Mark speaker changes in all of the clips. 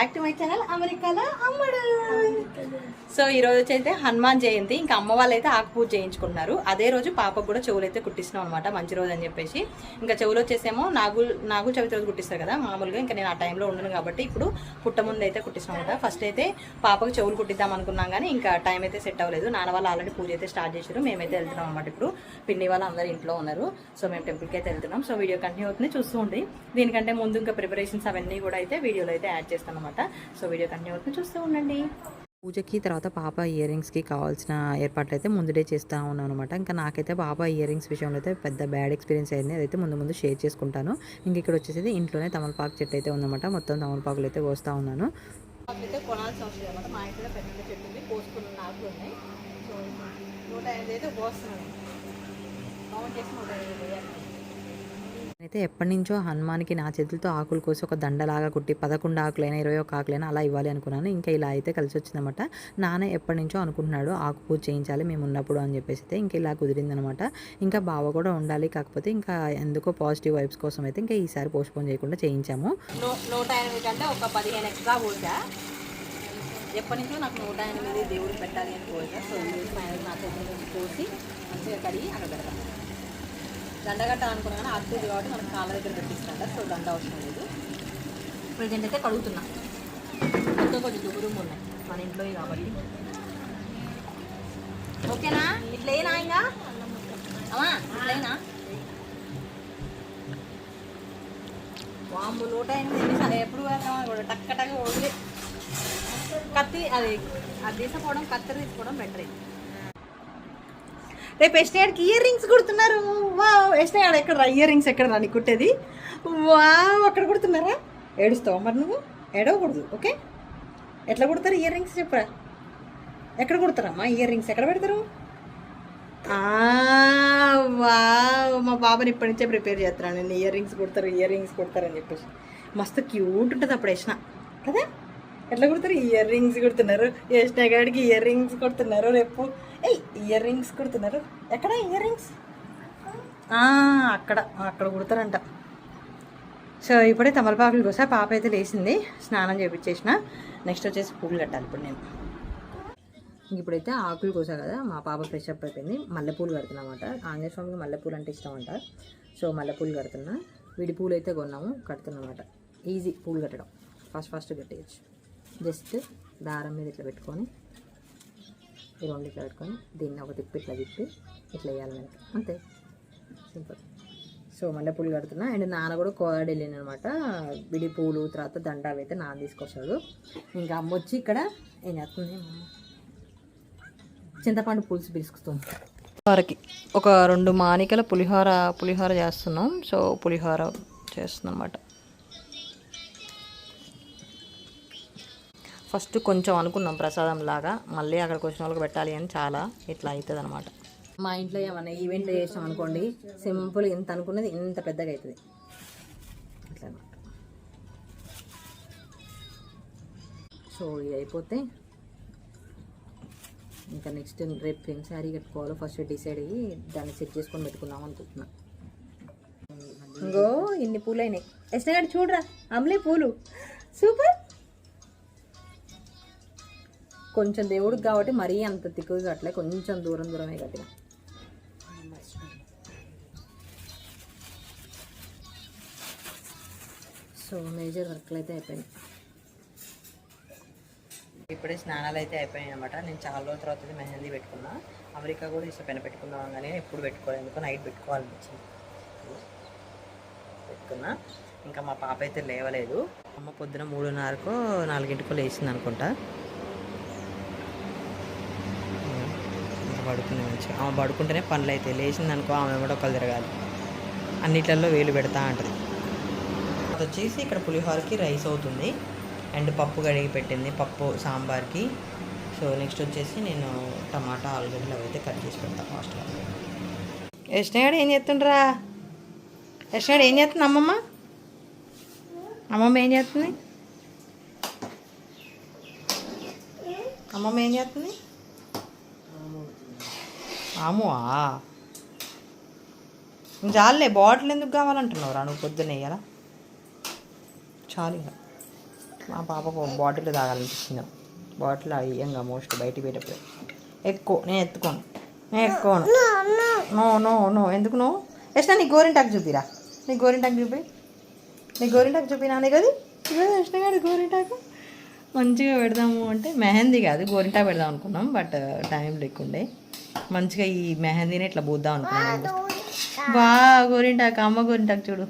Speaker 1: Back to my channel అమెరికాలో అమ్మడు. So ఈ రోజు అయితే హనుమాన్ జయంతి. ఇంకా అమ్మ వాళ్ళు అయితే ఆకు పూజ చేయించుకున్నారు. అదే రోజు పాపకు కూడా చెవులు అయితే కుట్టిస్తున్నాం అనమాట, మంచి రోజు అని చెప్పేసి. ఇంకా చెవులు వచ్చేసేమో నాగుల చవితి రోజు కుట్టిస్తారు కదా మామూలుగా. ఇంకా నేను ఆ టైంలో ఉండను కాబట్టి ఇప్పుడు పుట్ట ముందు అయితే కుట్టిస్తున్నాం అనమాట. ఫస్ట్ అయితే పాపకు చెవులు కుట్టిద్దాం అనుకున్నాం కానీ ఇంకా టైం అయితే సెట్ అవ్వలేదు. నాన్న వాళ్ళు ఆల్రెడీ పూజ అయితే స్టార్ట్ చేశారు. మేమైతే వెళ్తున్నాం అనమాట. ఇప్పుడు పిన్ని వాళ్ళు అందరూ ఇంట్లో ఉన్నారు. సో మేము టెంపుల్కి అయితే వెళ్తున్నాం. సో వీడియో కంటిన్యూ అవుతుంది, చూస్తూ ఉండి. దీనికంటే ముందు ఇంకా ప్రిపరేషన్స్ అవన్నీ కూడా అయితే వీడియోలో అయితే యాడ్ చేస్తాను అనమాట. సో వీడియో కంటిన్యూ అవుతుంది, చూస్తూ ఉండండి. పూజకి తర్వాత పాప ఇయర్ రింగ్స్కి కావాల్సిన ఏర్పాట్లు అయితే ముందుడే చేస్తూ ఉన్నాను అనమాట. ఇంకా నాకైతే పాప ఇయర్ రింగ్స్ విషయంలో అయితే పెద్ద బ్యాడ్ ఎక్స్పీరియన్స్ అయింది. అదైతే ముందు షేర్ చేసుకుంటాను. ఇంక ఇక్కడ వచ్చేసి ఇంట్లోనే తమలపాకు చెట్టు అయితే ఉందన్నమాట. మొత్తం తమలపాకులు అయితే పోస్తూ ఉన్నాను. అయితే కొనాల్సిన అవసరం అనమాట. మా ఇంట్లో పెద్ద చెట్టు ఉంది, పోసుకున్న ఆకులు ఉన్నాయి. సో 105 అయితే పోస్తున్నాను. కౌంట్ చేసి 105 అయితే ఎప్పటి నుంచో హనుమాన్కి నా చేతులతో ఆకులు కోసి ఒక దండలాగా కుట్టి 11 ఆకులైనా 21 ఆకులైనా అలా ఇవ్వాలి అనుకున్నాను. ఇంకా ఇలా అయితే కలిసి వచ్చిందనమాట. నాన్న ఎప్పటి నుంచో అనుకుంటున్నాడు ఆకు పూజ చేయించాలి మేము ఉన్నప్పుడు అని చెప్పేసి అయితే ఇంకా ఇలా కుదిరిందనమాట. ఇంకా బావ కూడా ఉండాలి, కాకపోతే ఇంకా ఎందుకో పాజిటివ్ వైబ్స్ కోసం అయితే ఇంకా ఈసారి పోస్ట్పోన్ చేయకుండా చేయించాము. 108 అంటే ఒక 15 ఎక్స్ట్రా పోసా. ఎప్పటి నుంచో నాకు 108 దేవుడికి పెట్టాలి అని పోసా. సో నా చేతుల పోసి మంచిగా కడిగి అక్కడ పెడతాను. దండ కట్టాలనుకున్నా కానీ అర్థం కాబట్టి మనకు కాళ్ళ దగ్గర పెట్టిస్తాంట. సో దండ అవసరం లేదు. ప్రజెంట్ అయితే కడుగుతున్నా. మొత్తం కొంచెం దుగురుము ఉన్నాయి మన ఇంట్లో కాబట్టి. ఓకేనా? ఇట్లయినా ఇంకా అమ్మా ఇట్లయినా వాంబు 108 ఎప్పుడు కూడా టక్క టక్క వదిలి కత్తి అది తీసుకోవడం, కత్తెర తీసుకోవడం బెటర్. రేపు ఎస్టేడ్కి ఇయర్ రింగ్స్ కుడుతున్నారు. వా ఎస్టేడ్ ఎక్కడ ఇయర్ రింగ్స్ ఎక్కడ రాని కుట్టేది? వా అక్కడ కుడుతున్నారా? ఏడుస్తావు మరి నువ్వు? ఏడవకూడదు, ఓకే? ఎట్లా కుడతారు ఇయర్ రింగ్స్ చెప్పరా? ఎక్కడ కుడతారమ్మా ఇయర్ రింగ్స్? ఎక్కడ పెడతారు? వా మా బాబాని ఇప్పటి నుంచే ప్రిపేర్ చేస్తున్నాను నేను. ఇయర్ రింగ్స్ కుడతారని చెప్పేసి మస్తు క్యూట్ ఉంటుంది అప్పుడు వేసిన కదా. ఎట్లా కుడతారు? ఇయర్ రింగ్స్ కుడుతున్నారు. వేసిన గాడికి ఇయర్ రింగ్స్ కుడుతున్నారు. రేపు ఇయర్ రింగ్స్ కుడుతున్నారు. ఎక్కడ ఇయర్ రింగ్స్? అక్కడ కుడతారంట. సో ఇప్పుడే తమలపాకులు కోసా. పాప అయితే లేచింది, స్నానం చేయించేసిన. నెక్స్ట్ వచ్చేసి పూలు కట్టాలి ఇప్పుడు నేను. ఇప్పుడైతే ఆకులు కోసా కదా, మా పాప ఫ్రెష్ అప్ అయిపోయింది. మల్లెపూలు కడుతున్నమాట. ఆంజనేయ స్వామికి మల్లెపూలు అంటే ఇష్టం అంట. సో మల్లెపూలు కడుతున్నా. విడి పూలు అయితే కొన్నాము, కడుతున్నమాట. ఈజీ పూలు కట్టడం, ఫాస్ట్ కట్టేయచ్చు. జస్ట్ దారం మీద ఇట్లా పెట్టుకొని ఈ రెండు ఇట్లా పెట్టుకొని దీన్ని ఒక తిప్పి ఇట్లా వేయాలి మనకి, అంతే, సింపుల్. సో మల్లెపూలు కడుతున్నా. అండ్ నాన్న కూడా కోలాడు వెళ్ళింది అనమాట. విడి పూలు తర్వాత దండ అవి అయితే నాన్న తీసుకొస్తాడు. ఇంకా అమ్మ వచ్చి ఇక్కడ ఏం చేస్తుంది, చింతపండు పులుసు పిలుస్తుంది. పులిహోరకి ఒక 2 మానికల పులిహోర చేస్తున్నాం. సో పులిహోర చేస్తున్నాం అన్నమాట. ఫస్ట్ కొంచెం అనుకున్నాం ప్రసాదం లాగా, మళ్ళీ అక్కడికి వచ్చిన వాళ్ళకి పెట్టాలి అని చాలా ఇట్లా అవుతుంది అనమాట. మా ఇంట్లో ఏమన్నా ఈవెంట్లు చేసాం అనుకోండి, సింపుల్ ఇంత అనుకున్నది ఇంత పెద్దగా అవుతుంది ఇట్లా అనమాట. సో ఇది అయిపోతే ఇంకా నెక్స్ట్ రేపు ఏం శారీ కట్టుకోవాలో ఫస్ట్ డిసైడ్ అయ్యి దాన్ని సెట్ చేసుకొని పెట్టుకుందాం అనుకుంటున్నా. ఇంకో ఇన్ని పూలు అయినాయి. ఎస్నగాడు చూడరా అమ్లే పూలు సూపర్. కొంచెం దేవుడికి కాబట్టి మరీ అంత తిక్కుగా కట్టలే, కొంచెం దూరమే కట్టిన. సో మేజర్ వర్క్లు అయితే అయిపోయినాయి. ఇప్పుడే స్నానాలు అయితే అయిపోయాయి అనమాట. నేను చాలా రోజుల తర్వాత మెహందీ పెట్టుకున్నా. అమెరికా కూడా ఇష్టపైన పెట్టుకుందాం కానీ ఎప్పుడు పెట్టుకోవాలి, ఎందుకు నైట్ పెట్టుకోవాలనిపించింది పెట్టుకున్నా. ఇంకా మా పాప అయితే లేవలేదు. అమ్మ పొద్దున 3:30కో 4ంటికో లేచింది అనుకుంటా. పడుకునే మంచిగా ఆమె పడుకుంటేనే పనులు అయితే, లేచింది అనుకో ఆమె కూడా ఒకళ్ళు తిరగాలి, అన్నిట్లలో వేలు పెడతా ఉంటుంది. అది వచ్చేసి ఇక్కడ పులిహోరకి రైస్ అవుతుంది అండ్ పప్పు కడిగి పెట్టింది, పప్పు సాంబార్కి. సో నెక్స్ట్ వచ్చేసి నేను టమాటా ఆలుగడ్డలు అవి అయితే కట్ చేసి పెడతాను ఫాస్ట్గా. యష్ణగాడు ఏం చేస్తుండ్రా? యష్ణగాడు ఏం చేస్తుంది? అమ్మమ్మ ఏం చేస్తుంది? అమ్మమ్మ ఏం చేస్తుంది? అమ్మా చాలే, బాటిల్ ఎందుకు కావాలంటున్నావు రా నువ్వు? పొద్దున్నే కదా చాలు. ఇంకా మా పాపకు బాటిల్ తాగాలనిపించింది. బాటిల్ అయ్యంగా మోస్ట్ బయటికి పోయేటప్పుడు ఎక్కువ నేను ఎత్తుకోను నో నో నో ఎందుకు నువ్వు యష్ణ నీ గోరింటాకు చూపిరా నీ గోరింటాకు చూపినా కదా యష్ణ గారి గోరింటాకు మంచిగా పెడదాము అంటే మెహందీ కాదు గోరింటాకు పెడదాం అనుకున్నాం. బట్ టైం లేకుండే మంచిగా ఈ మెహందీని ఇట్లా పోద్దాం అనుకున్నాం. బా గోరింటాకు అమ్మ గోరింటాకు చూడు.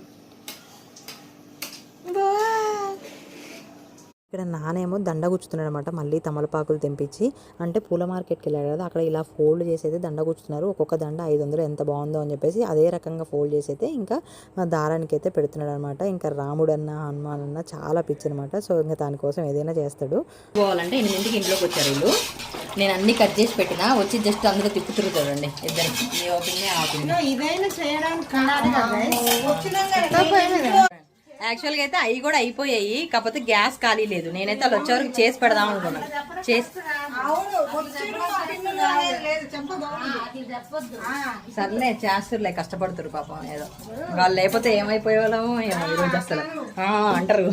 Speaker 1: ఇక్కడ నానేమో దండ గుచ్చుతున్నాడు అనమాట. మళ్ళీ తమలపాకులు తెంపించి అంటే పూల మార్కెట్కి వెళ్ళాడు కదా అక్కడ ఇలా ఫోల్డ్ చేసి అయితే దండ గుచ్చుతున్నారు. ఒక్కొక్క దండ 500 ఎంత బాగుందో అని చెప్పేసి అదే రకంగా ఫోల్డ్ చేసి అయితే ఇంకా దారానికి అయితే పెడుతున్నాడు అనమాట. ఇంకా రాముడు అన్న హనుమాన్ అన్న చాలా పిచ్చి అనమాట. సో ఇంకా దానికోసం ఏదైనా చేస్తాడు. పోవాలంటే 8ంటికి ఇంట్లోకి వచ్చారు వీళ్ళు. నేను అన్ని కట్ చేసి పెట్టినా వచ్చి జస్ట్ అందులో తిప్పుతుంటాడండి ఇద్దరికి. ఇదైనా చేయడానికి యాక్చువల్గా అయితే అవి కూడా అయిపోయాయి. కాకపోతే గ్యాస్ ఖాళీ లేదు. నేనైతే వాళ్ళు వచ్చే వరకు చేసి పెడదాం అనుకున్నాను. సర్లే చేస్తుర్లే కష్టపడుతురు పాపం ఏదో. వాళ్ళు లేకపోతే ఏమైపోయేవాళ్ళమో ఏమో ఈరోజు అసలు అంటారు.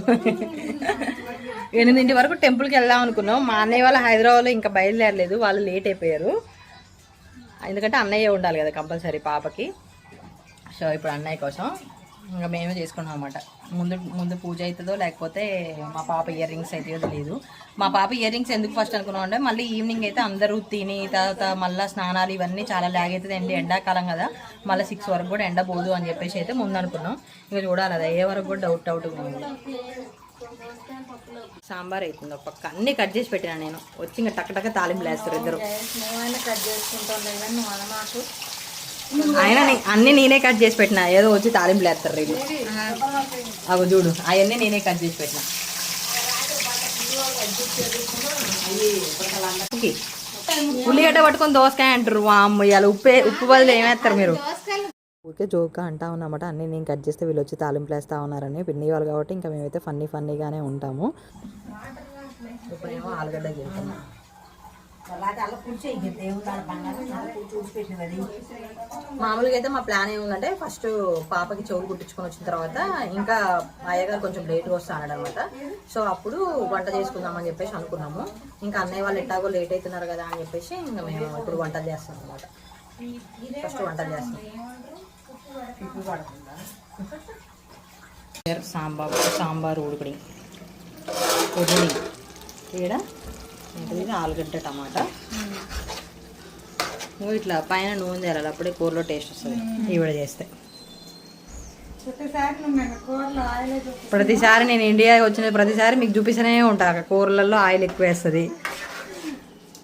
Speaker 1: 8 వరకు టెంపుల్కి వెళ్దాం అనుకున్నాం. మా అన్నయ్య వాళ్ళు హైదరాబాద్లో ఇంకా బయలుదేరలేదు. వాళ్ళు లేట్ అయిపోయారు. ఎందుకంటే అన్నయ్య ఉండాలి కదా కంపల్సరీ పాపకి. సో ఇప్పుడు అన్నయ్య కోసం ఇంకా మేమే చేసుకున్నాం అనమాట. ముందు పూజ అవుతుందో లేకపోతే మా పాప ఇయర్ రింగ్స్ అవుతాయో తెలియదు. మా పాప ఇయర్ రింగ్స్ ఎందుకు ఫస్ట్ అనుకున్నాం అంటే మళ్ళీ ఈవినింగ్ అయితే అందరూ తిని తర్వాత మళ్ళీ స్నానాలు ఇవన్నీ చాలా ల్యాగ్ అవుతుంది అండి. ఎండాకాలం కదా మళ్ళీ 6 వరకు కూడా ఎండ పోదు అని చెప్పేసి అయితే ముందు అనుకున్నాం. ఇంకా చూడాలి అది అయ్యే వరకు కూడా డౌట్ ఉంది. సాంబార్ అవుతుంది ఒక పక్క. అన్నీ కట్ చేసి పెట్టినా నేను. వచ్చి ఇంకా టక్క తాలింపులు వేస్తారు ఇద్దరు. ఆయన అన్నీ నేనే కట్ చేసి పెట్టినా. ఏదో వచ్చి తాలింపులు వేస్తారు వీళ్ళు. అవి చూడు అవన్నీ నేనే కట్ చేసి పెట్టినా. ఉల్లిగడ్డ పట్టుకొని దోసకాయ అంటారు. వామ్మ ఇవాళ ఉప్పు బదులు ఏమేస్తారు మీరు? ఊరికే జోక్గా అంటా ఉన్నమాట. అన్నీ నేను కట్ చేస్తే వీళ్ళు వచ్చి తాలింపులు వేస్తూ ఉన్నారని. పిన్ని వాళ్ళు కాబట్టి ఇంకా మేమైతే ఫన్నీగానే ఉంటాము. ఇప్పుడేమో ఆలుగడ్డ గెలుతున్నాం. మామూలుగా అయితే మా ప్లాన్ ఏముందంటే ఫస్ట్ పాపకి చెవులు కుట్టించుకొని వచ్చిన తర్వాత ఇంకా అయ్యగారు కొంచెం లేట్గా వస్తాడు అనమాట. సో అప్పుడు వంట చేసుకుందామని చెప్పేసి అనుకున్నాము. ఇంకా అన్నయ్య వాళ్ళు ఎట్టాగో లేట్ అవుతున్నారు కదా అని చెప్పేసి ఇంకా మేము ఇప్పుడు వంటలు చేస్తాం అనమాట. ఫస్ట్ వంటలు చేస్తాం. సాంబార్ ఉడికిడి ఇక్కడ ఇది ఆలుగడ్డ టమాటా. ఇట్లా పైన నూనె తెరాలి అప్పుడే కూరలో టేస్ట్ వస్తుంది. ఇవిడ చేస్తే ప్రతిసారి నేను ఇండియా వచ్చిన ప్రతిసారి మీకు చూపిస్తూనే ఉంటాను. కూరలలో ఆయిల్ ఎక్కువ వేస్తుంది.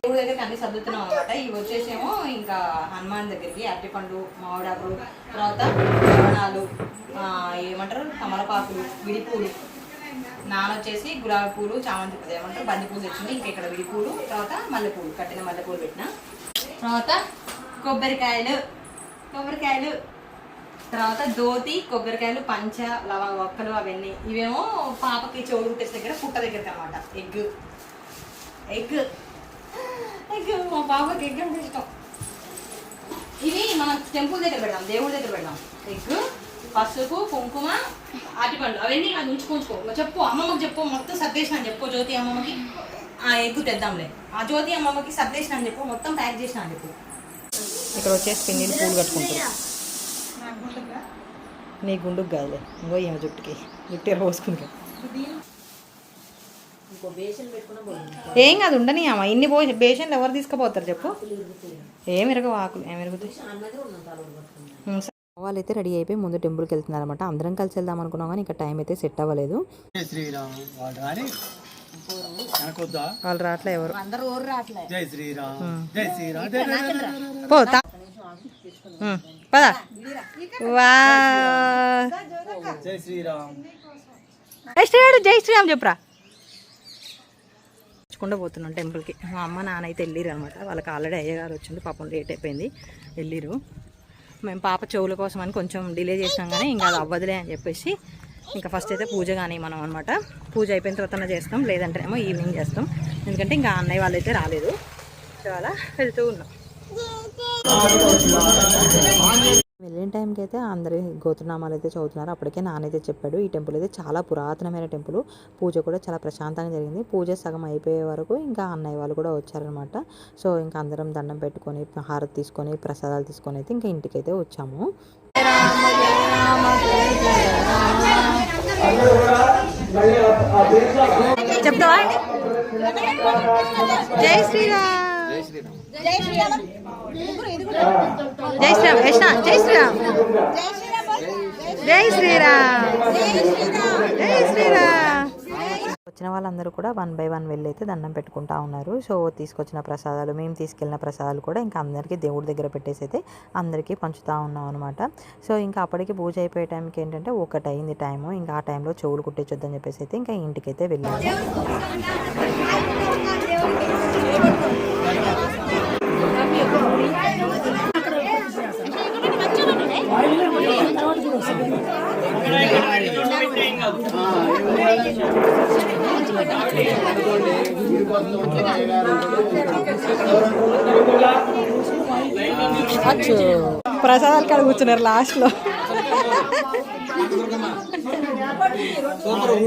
Speaker 1: దేవుడి దగ్గరికి అన్ని సర్దుతున్నాం అనమాట. ఇవి వచ్చేసేమో ఇంకా హనుమాన్ దగ్గరికి అరటిపండు మామిడాకులు తర్వాత లవణాలు ఏమంటారు తమలపాకులు విడిపూలు నానొచ్చేసి గులాబీ పూలు చామంతి పూలు ఏమంటారు బంతి పూలు తెచ్చింది. ఇంకా ఇక్కడ విడిపూలు తర్వాత మల్లెపూలు కట్టిన మల్లెపూలు పెట్టిన తర్వాత కొబ్బరికాయలు తర్వాత దోతి కొబ్బరికాయలు పంచ ఒక్కలు అవన్నీ. ఇవేమో పాపకి చెవులు కుట్టేసి దగ్గర పుట్ట దగ్గరికి అనమాట. ఎగ్ మా పాపకి ఎగ్ అంటే ఇష్టం. ఇవి మనం టెంపుల్ దగ్గర పెడదాం దేవుడి దగ్గర పెడదాం. ఎగ్ పసుపు కుంకుమ అరటిపండు అవన్నీ అది ఉంచుకో చెప్పు అమ్మమ్మకి చెప్పు మొత్తం సర్దేసిన అని చెప్పు. జ్యోతి అమ్మమ్మకి ఆ ఎగ్గు తెద్దాంలే. ఆ జ్యోతి అమ్మమ్మకి సర్దేసిన అని చెప్పు మొత్తం ప్యాక్ చేసిన అని చెప్పు. ఇక్కడ వచ్చేసి పిన్నిలు పూలు కట్టుకుంటారు. నీ గుండుకు కాదులే ఇంకో ఏమో జుట్టు పోసుకుంటా. ఏం కాదు ఉండని అమ్మ. ఇన్ని బేషన్లు ఎవరు తీసుకుపోతారు చెప్పు. ఏమి ఎరగవు ఆకులు ఏమి ఎరుగుతాయి. వాళ్ళైతే రెడీ అయిపోయి ముందు టెంపుల్కి వెళ్తున్నారు అనమాట. అందరం కలిసి వెళ్దాం అనుకున్నాం కానీ ఇంకా టైం అయితే సెట్ అవ్వలేదు. వాళ్ళు రావట్లే ఎవరు పోతా పదా. జై శ్రీరామ్ చెప్పురా. నడుచుకుంటూ పోతున్నాం టెంపుల్కి. మా అమ్మ నాన్న అయితే వెళ్ళిరు అనమాట. వాళ్ళకి ఆల్రెడీ అయ్యగారు వచ్చింది పాపం లేట్ అయిపోయింది వెళ్ళిరు. మేము పాప చెవుల కోసం అని కొంచెం డిలే చేసినాం కానీ ఇంకా అది అవ్వదులే అని చెప్పేసి ఇంకా ఫస్ట్ అయితే పూజ కానీ మనం అనమాట. పూజ అయిపోయిన తర్వాత చేస్తాం లేదంటే ఏమో ఈవినింగ్ చేస్తాం. ఎందుకంటే ఇంకా అన్నయ్య వాళ్ళు అయితే రాలేదు. సో అలా వెళ్తూ ఉన్నాం. వెళ్ళిన టైంకి అయితే అందరి గోత్రనామాలు అయితే చదువుతున్నారు. అప్పటికే నానైతే చెప్పాడు ఈ టెంపుల్ అయితే చాలా పురాతనమైన టెంపుల్. పూజ కూడా చాలా ప్రశాంతంగా జరిగింది. పూజ సగం అయిపోయే వరకు ఇంకా అన్నయ్య వాళ్ళు కూడా వచ్చారనమాట. సో ఇంకా అందరం దండం పెట్టుకొని హారతి తీసుకొని ప్రసాదాలు తీసుకొని అయితే ఇంకా ఇంటికైతే వచ్చాము. చెప్తావా? జై శ్రీరామ్. జై శ్రీరామ్. జై శ్రీరామ్. జై శ్రీరామ్. జై శ్రీరామ్. జై శ్రీరామ్. వచ్చిన వాళ్ళందరూ కూడా 1 by 1 వెళ్ళి అయితే దండం పెట్టుకుంటా ఉన్నారు. సో తీసుకొచ్చిన ప్రసాదాలు, మేము తీసుకెళ్ళిన ప్రసాదాలు కూడా ఇంకా అందరికీ దేవుడి దగ్గర పెట్టేసి అయితే అందరికీ పంచుతూ ఉన్నాం అనమాట. సో ఇంకా అప్పటికి పూజ అయిపోయే టైంకి ఏంటంటే 1 అయింది టైము. ఇంకా ఆ టైంలో చెవులు కుట్టించొద్దని చెప్పేసి అయితే ఇంకా ఇంటికైతే వెళ్ళాము. ప్రసాదాలు కాడ కూర్చున్నారు లాస్ట్లో.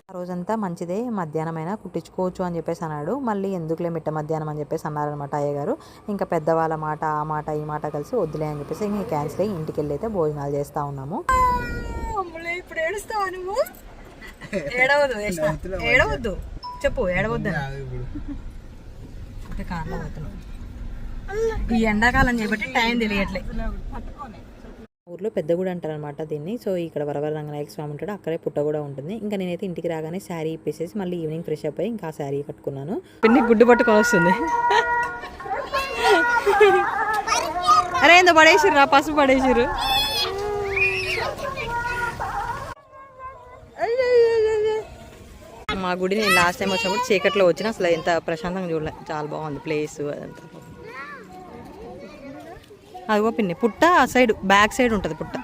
Speaker 1: ఆ రోజంతా మంచిదే, మధ్యాహ్నమైనా కుట్టించుకోవచ్చు అని చెప్పేసి అన్నాడు. మళ్ళీ ఎందుకులే మిట్ట మధ్యాహ్నం అని చెప్పేసి అన్నారనమాట అయ్యగారు. ఇంకా పెద్దవాళ్ళ మాట ఆ మాట ఈ మాట కలిసి వద్దులే అని చెప్పేసి ఇంకా క్యాన్సిల్ అయ్యి ఇంటికి వెళ్ళి అయితే భోజనాలు చేస్తూ ఉన్నాము. ఇప్పుడు ఏడుస్తావా నువ్వు? ఏడవద్దు చెప్పు, ఏడవద్దు. ఈ ఎండాకాలం చేయబట్టి టైం తెలియట్లే. ఊర్లో పెద్ద గుడి అంటారనమాట దీన్ని. సో ఇక్కడ వరవర రంగనాయక స్వామి ఉంటాడు, అక్కడే పుట్ట కూడా ఉంటుంది. ఇంకా నేనైతే ఇంటికి రాగానే శారీ ఇప్పేసేసి మళ్ళీ ఈవినింగ్ ఫ్రెష్ అప్ అయ్యి ఇంకా శారీ కట్టుకున్నాను. పిన్ని గుడ్డు పట్టుకొని వస్తుంది. అరే ఏందో పడేసిర్రు, పసుపు పడేసిర్రు. మా గుడి నేను లాస్ట్ టైం వచ్చినప్పుడు చీకట్లో వచ్చిన అసలు ఎంత ప్రశాంతంగా చూడలే, చాలా బాగుంది ప్లేస్ అదంతా. అదిగో పిన్ని పుట్ట ఆ సైడ్ బ్యాక్ సైడ్ ఉంటుంది పుట్ట.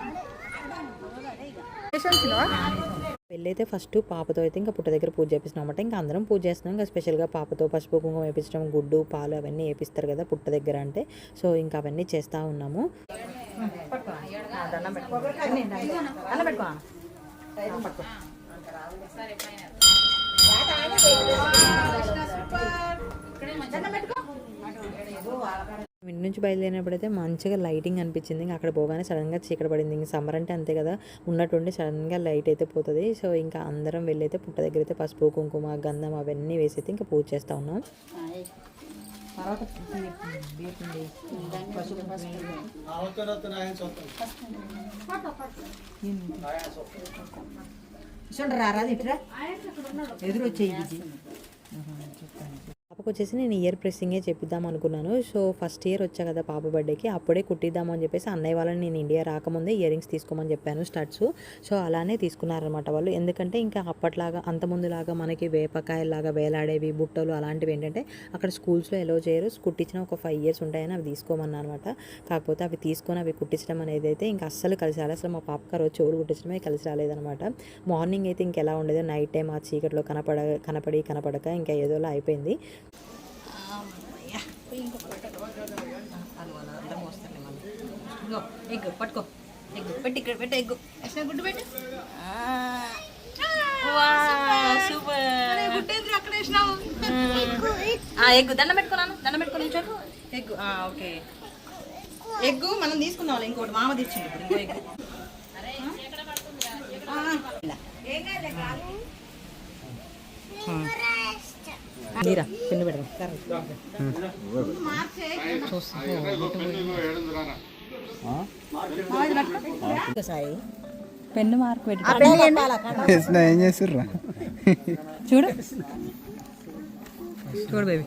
Speaker 1: వెళ్ళైతే ఫస్ట్ పాపతో అయితే ఇంకా పుట్ట దగ్గర పూజ చేపిస్తున్నాం అనమాట. ఇంకా అందరం పూజ చేస్తున్నాం. ఇంకా స్పెషల్గా పాపతో పసుపు కుంకుమ వేపించడం, గుడ్డు పాలు అవన్నీ వేపిస్తారు కదా పుట్ట దగ్గర అంటే. సో ఇంకా అవన్నీ చేస్తూ ఉన్నాము. ఇంటి నుంచి బయలుదేరినప్పుడైతే మంచిగా లైటింగ్ అనిపించింది. ఇంకా అక్కడ పోగానే సడన్గా చీకటి పడింది. ఇంక సమ్మర్ అంటే అంతే కదా, ఉన్నట్టుండి సడన్గా లైట్ అయితే పోతుంది. సో ఇంకా అందరం వెళ్ళైతే పుట్ట దగ్గర అయితే పసుపు కుంకుమ గంధం అవన్నీ వేసి అయితే ఇంకా పూజ చేస్తూ ఉన్నాం. ఎదురు వచ్చేది పాపకు వచ్చేసి నేను ఇయర్ ప్రెస్సింగే చెప్పిద్దాం అనుకున్నాను. సో ఫస్ట్ ఇయర్ వచ్చా కదా పాప బర్త్డేకి, అప్పుడే కుట్టిద్దాము అని చెప్పేసి అన్నయ్య వాళ్ళని నేను ఇండియా రాకముందే ఇయర్ రింగ్స్ తీసుకోమని చెప్పాను స్టడ్స్. సో అలానే తీసుకున్నారనమాట వాళ్ళు. ఎందుకంటే ఇంకా అప్పట్లాగా అంతముందులాగా మనకి వేపకాయలాగా వేలాడేవి బుట్టలు అలాంటివి ఏంటంటే అక్కడ స్కూల్స్లో ఎలో చేయరు. కుట్టించిన ఒక 5 years ఉంటాయని అవి తీసుకోమన్నా అనమాట. కాకపోతే అవి తీసుకొని అవి కుట్టించడం అనేది అయితే ఇంకా అస్సలు కలిసి రాలేదు. అసలు మా పాపకు రోజు చెవులు కుట్టించడమే కలిసి రాలేదనమాట. మార్నింగ్ అయితే ఇంకెలా ఉండేదో, నైట్ టైం ఆ చీకట్లో కనపడక ఇంకా ఏదోలా అయిపోయింది. ఎగ్గు పట్టుకో, ఎగ్గు పెట్టి ఇక్కడ పెట్టు, ఎగ్గు గుడ్డు పెట్టు. ఎగ్గు దండం పెట్టుకున్నాను, దండం పెట్టుకుని చూడు ఎగ్గు. ఓకే ఎగ్గు మనం తీసుకుందాం, ఇంకోటి మామ తెచ్చింది ఇంకో ఎగ్గు. నీరా పెన్ను పెడదాం. సాయి పెన్ను మార్క్ పెట్టి ఏం చేస్తుర్రా చూడు చూడు బేబీ.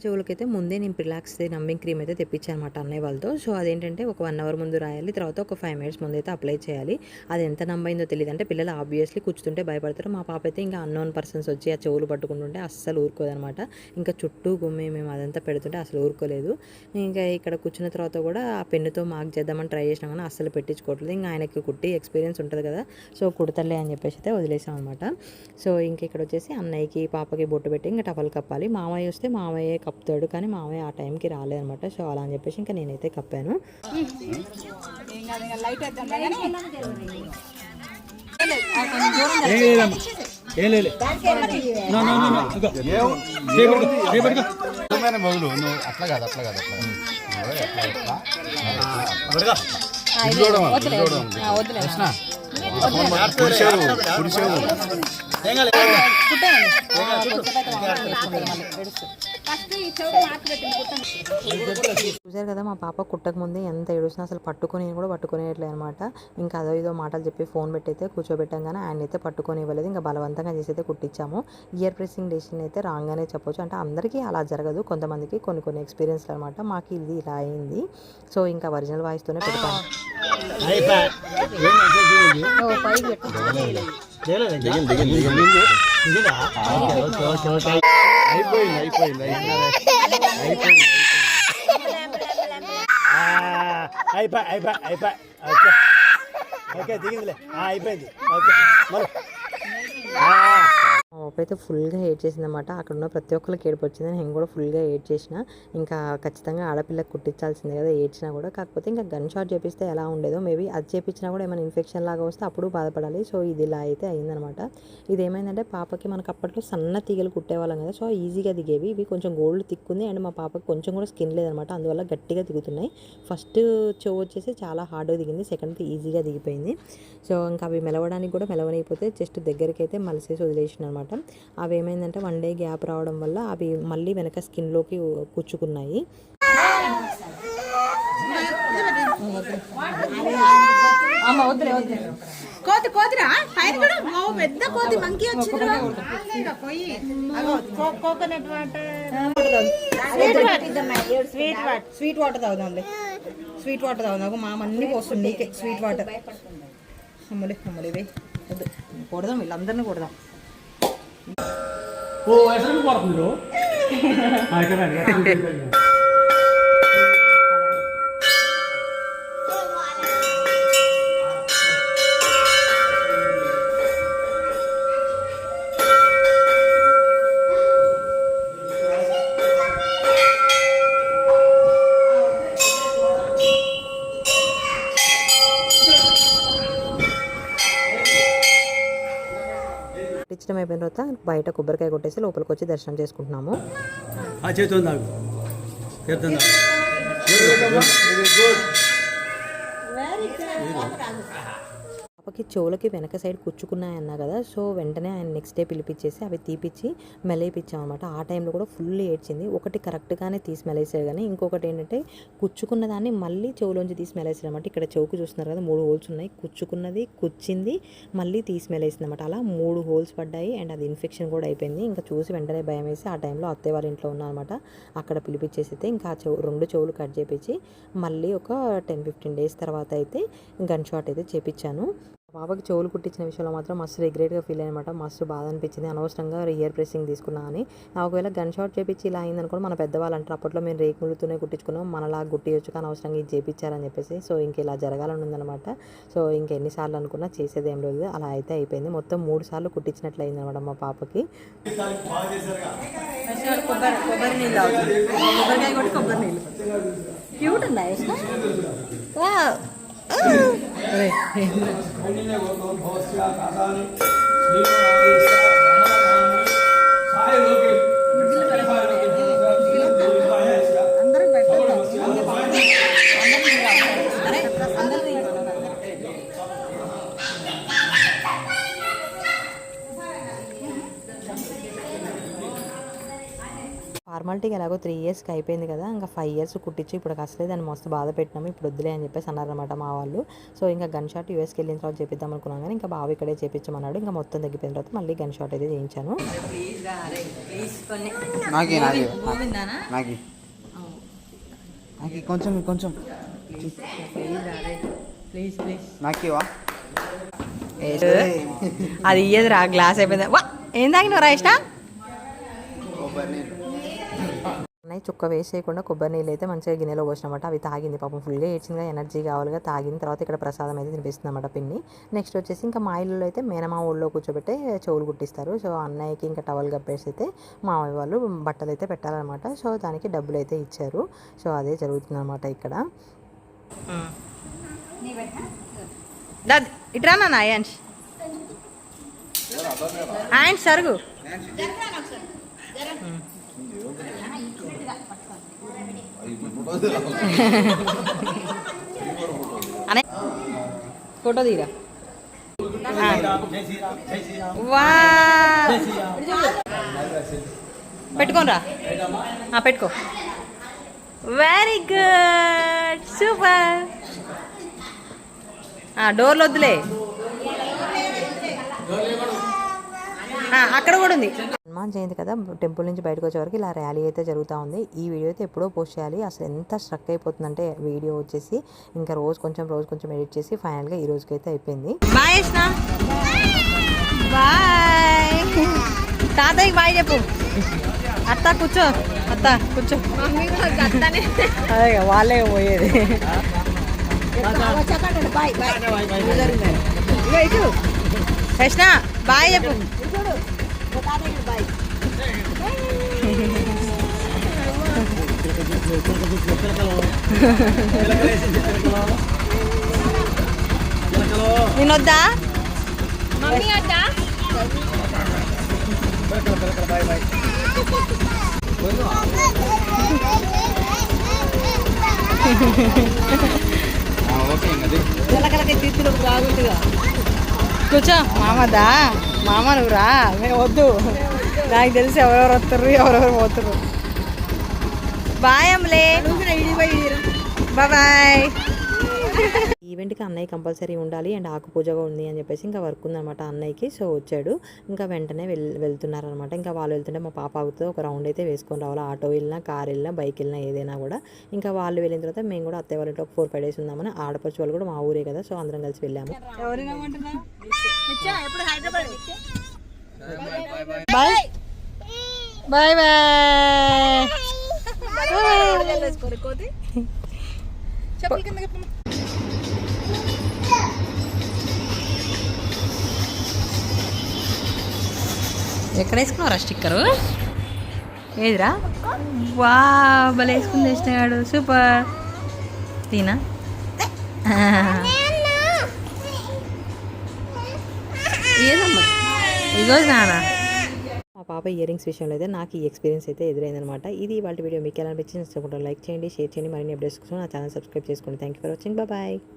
Speaker 1: చెవులకైతే ముందే నేను రిలాక్స్ నమ్మింగ్ క్రీమ్ అయితే తెప్పించాను అనమాట అన్నయ్య వాళ్ళతో. సో అదేంటంటే ఒక 1 hour ముందు రాయాలి, తర్వాత ఒక 5 minutes ముందు అయితే అప్లై చేయాలి. అది ఎంత నమ్మైందో తెలియదు. అంటే పిల్లలు ఆబ్వియస్లీ కూర్చుంటే భయపడతారు. మా పాప అయితే ఇంకా అన్నోన్ పర్సన్స్ వచ్చి ఆ చెవులు పట్టుకుంటుంటే అస్సలు ఊరుకోదనమాట. ఇంకా చుట్టూ గుమ్మి మేము అదంతా పెడుతుంటే అసలు ఊరుకోలేదు. ఇంకా ఇక్కడ కూర్చున్న తర్వాత కూడా ఆ పెన్నుతో మార్క్ చేద్దామని ట్రై చేసినా కానీ అస్సలు పెట్టించుకోవట్లేదు. ఇంకా ఆయనకి కుట్టి ఎక్స్పీరియన్స్ ఉంటుంది కదా, సో కుడతలే అని చెప్పేసి అయితే వదిలేసాం అనమాట. సో ఇంకా ఇక్కడ వచ్చేసి అన్నయ్యకి పాపకి బొట్టు పెట్టి ఇంకా టవల్ కప్పాలి. మామయ్య వస్తే మామయ్య కప్పుతాడు, కానీ మామయ్య ఆ టైంకి రాలేదనమాట. సో అలా అని చెప్పేసి ఇంకా నేనైతే కప్పాను. చూసారు కదా మా పాప కుట్టక ముందే ఎంత ఏడుస్తున్నా అసలు పట్టుకునేట్లేదు అనమాట. ఇంకా అదో ఇదో మాటలు చెప్పి ఫోన్ పెట్టయితే కూర్చోబెట్టాం, కానీ ఆయన అయితే పట్టుకొని ఇవ్వలేదు. ఇంకా బలవంతంగా చేసి అయితే కుట్టించాము. ఇయర్ ప్రెస్సింగ్ డెసిషన్ అయితే రాగానే చెప్పొచ్చు. అంటే అందరికీ అలా జరగదు, కొంతమందికి కొన్ని ఎక్స్పీరియన్స్లు అనమాట. మాకు ఇది ఇలా అయింది. సో ఇంకా ఒరిజినల్ వాయిస్తోనే పెడతాను. అయిపోయింది. అయితే ఫుల్గా ఏడ్ చేసింది అనమాట. అక్కడ ఉన్న ప్రతి ఒక్కరికి ఏడుపు వచ్చింది. నేను కూడా ఫుల్గా ఏడ్ చేసిన. ఇంకా ఖచ్చితంగా ఆడపిల్లకి కుట్టించాల్సిందే కదా ఏడ్చినా కూడా. కాకపోతే ఇంకా గన్ షాట్ చేపిస్తే ఎలా ఉండేదో, మేబీ అది చేపించినా కూడా ఏమైనా ఇన్ఫెక్షన్ లాగా వస్తే అప్పుడు బాధపడాలి. సో ఇది ఇలా అయితే అయిందనమాట. ఇది ఏమైందంటే పాపకి మనకు అప్పట్లో సన్న తీగలు కుట్టేవాళ్ళం కదా, సో ఈజీగా దిగేవి. ఇవి కొంచెం గోల్డ్ తిక్కుంది అండ్ మా పాపకి కొంచెం కూడా స్కిన్ లేదనమాట, అందువల్ల గట్టిగా దిగుతున్నాయి. ఫస్ట్ చెవు వచ్చేసి చాలా హార్డ్గా దిగింది, సెకండ్ ఈజీగా దిగిపోయింది. సో ఇంకా అవి మెలవడానికి కూడా మెలవనైపోతే జస్ట్ దగ్గరికి అయితే మలిసేసి వదిలేసిన అనమాట. అవి ఏమైందంటే 1 డే గ్యాప్ రావడం వల్ల అవి మళ్ళీ వెనక స్కిన్లోకి కూర్చుకున్నాయి.
Speaker 2: కోతిరా పైన కూడా పెద్ద కోతి మంకీ వచ్చింది. కోకోనట్ వాటర్, స్వీట్ వాటర్ తాగుదాం. స్వీట్ వాటర్ తాగుదాం. మా అన్నీ పోస్తుంది నీకే స్వీట్ వాటర్. అమ్మలే వే వద్దు, కొడదాం వీళ్ళందరినీ కొడదాం.
Speaker 1: ఇష్టం అయిపోయిన తర్వాత బయట కొబ్బరికాయ కొట్టేసి లోపలికి వచ్చి దర్శనం చేసుకుంటున్నాము. పాపకి చెవులకి వెనక సైడ్ కుచ్చుకున్నాయన్నా కదా, సో వెంటనే ఆయన నెక్స్ట్ డే పిలిపించేసి అవి తీపిచ్చి మెలేపించామన్నమాట. ఆ టైంలో కూడా ఫుల్ ఏడ్చింది. ఒకటి కరెక్ట్గానే తీసి మెలేసాడు, కానీ ఇంకొకటి ఏంటంటే కుచ్చుకున్న దాన్ని మళ్ళీ చెవులోంచి తీసి మెలేసాడు అనమాట. ఇక్కడ చెవుకు చూస్తున్నారు కదా 3 హోల్స్ ఉన్నాయి. కుచ్చుకున్నది, కుచ్చింది, మళ్ళీ తీసి మెలేసింది అనమాట. అలా 3 హోల్స్ పడ్డాయి అండ్ అది ఇన్ఫెక్షన్ కూడా అయిపోయింది. ఇంకా చూసి వెంటనే భయం వేసి ఆ టైంలో అత్తయ్య వాళ్ళ ఇంట్లో ఉన్నారనమాట. అక్కడ పిలిపించేసి అయితే ఇంకా 2 చెవులు కట్ చేపించి మళ్ళీ ఒక 10-15 డేస్ తర్వాత అయితే గన్ షాట్ అయితే చేపించాను. పాపకి చెవులు కుట్టించిన విషయంలో మాత్రం మస్తు రిగ్రెట్గా ఫీల్ అయ్యనమాట. మస్తు బాధ అనిపించింది, అనవసరంగా ఇయర్ ప్రెస్సింగ్ తీసుకున్నా అని. ఒకవేళ గన్ షాట్ చేపించి ఇలా అయిందనుకోండి మన పెద్దవాళ్ళు అంటారు అప్పట్లో మేము రేకుములతోనే కుట్టించుకున్నాం, మనలా గుట్టియొచ్చు కానీ అనవసరంగా ఇది చేపించారని చెప్పేసి. సో ఇంక ఇలా జరగాలని ఉందనమాట. సో ఇంకెన్నిసార్లు అనుకున్నా చేసేది ఏం లేదు. అలా అయితే అయిపోయింది. మొత్తం 3 సార్లు కుట్టించినట్లు అయిందనమాట మా పాపకి.
Speaker 2: కొబ్బరి నీళ్ళు, కొబ్బరికాయ కొట్టి కొబ్బరి నీళ్ళు క్యూట్ ఉన్నాయి.
Speaker 1: ఫార్మాలిటీకి ఎలాగో 3 ఇయర్స్కి అయిపోయింది కదా, ఇంకా 5 ఇయర్స్ కుట్టించి ఇప్పుడు అసలే దాన్ని మస్తు బాధ పెట్టినాము, ఇప్పుడు వద్దులే అని చెప్పేసి అన్నారనమాట మా వాళ్ళు. సో ఇంకా గన్ షాట్ యూఎస్కి వెళ్ళిన తర్వాత చేపిద్దాం అనుకున్నాం, కానీ ఇంకా బావ ఇక్కడే చేపించమన్నాడు. ఇంకా మొత్తం తగ్గిపోయిన తర్వాత మళ్ళీ గన్ షాట్ అయితే చేయించాను.
Speaker 2: కొంచెం
Speaker 1: అది ఇయ్యదు రా, గ్లాస్ అయిపోయింది. ఏం తాగినవరా ఇష్ట? అన్నయ్య చుక్క వేస్ట్ చేయకుండా కొబ్బరి నీళ్ళు అయితే మంచిగా గిన్నెలో పోసినమాట. అవి తాగింది పాపం, ఫుల్గా ఏడ్చిందిగా, ఎనర్జీ కావాలిగా, తాగిన తర్వాత ఇక్కడ ప్రసాదం అయితే తినిపిస్తుంది అన్నమాట పిన్ని. నెక్స్ట్ వచ్చేసి ఇంకా మా ఇల్లులో అయితే మేనమా ఊళ్ళో కూర్చోబెట్టి చెవులు కుట్టిస్తారు. సో అన్నయ్యకి ఇంకా టవల్ కప్పేసి అయితే మామయ్య వాళ్ళు బట్టలు అయితే పెట్టాలన్నమాట. సో దానికి డబ్బులు అయితే ఇచ్చారు. సో అదే జరుగుతుంది అనమాట ఇక్కడ. ఇట్రా నా అయాన్ష్ అండ్ సరుగు అనే ఫోటో తీరా. వా పెట్టుకోనరా, పెట్టుకో. Very good, super. డోర్లు వద్దులే, అక్కడ కూడా ఉంది. హనుమాన్ జయంతి కదా, టెంపుల్ నుంచి బయటకు వచ్చే వరకు ఇలా ర్యాలీ అయితే జరుగుతూ ఉంది. ఈ వీడియో అయితే ఎప్పుడో పోస్ట్ చేయాలి. అసలు ఎంత స్ట్రక్ అయిపోతుందంటే వీడియో వచ్చేసి ఇంకా రోజు కొంచెం ఎడిట్ చేసి ఫైనల్గా ఈ రోజుకి అయితే అయిపోయింది. Bye Yashna, bye. తాతయ్యకి బాయ్ చెప్పు. అత్త కూర్చో, అత్త కూర్చో. అదే వాళ్ళే పోయేది. యష్నా బాయ్ చెప్పు. నేనొద్దా మమ్మీ వద్దా? కూర్చో. మామదా, మామ నువ్వు రా, మేము వద్దు. నాకు తెలిసి ఎవరెవరు వస్తారు, ఎవరెవరు పోతారు. బాయ్ అమ్మలే, బాయ్. ఈవెంట్కి అన్నయ్య కంపల్సరీ ఉండాలి అండ్ ఆకు పూజగా ఉంది అని చెప్పేసి ఇంకా వర్క్ ఉందన్నమాట అన్నయ్యకి. సో వచ్చాడు, ఇంకా వెంటనే వెళ్తున్నారనమాట. ఇంకా వాళ్ళు వెళ్తుంటే మా పాప ఆగుతూ ఒక రౌండ్ అయితే వేసుకొని రావాలి. ఆటో వెళ్ళినా, కార్ వెళ్ళినా, బైక్ వెళ్ళినా, ఏదైనా కూడా. ఇంకా వాళ్ళు వెళ్ళిన తర్వాత మేము కూడా అత్తయ్య వాళ్ళ ఒక 4-5 days ఉందామని, ఆడపడుచు వాళ్ళు కూడా మా ఊరే కదా, సో అందరం కలిసి వెళ్ళాము. Bye bye bye. ఎక్కడ వేసుకున్నారా స్టిక్కరు? ఏదిరా? వా భలే వేసుకుని తెచ్చినాడు, సూపర్. తీనా ఏదమ్మా ఇగో నానా. మా పాప ఇయర్ రింగ్స్ విషయంలో అయితే నాకు ఈ ఎక్స్పీరియన్స్ అయితే ఎదురైందనమాట. ఇది వాళ్ళ వీడియో మీకు ఎలా అనిపించింది? లైక్ చేయండి, షేర్ చేయండి. మరిన్ని అప్డేట్స్ కోసం నా ఛానల్ సబ్స్క్రైబ్ చేసుకోండి. Thank you for watching, bye.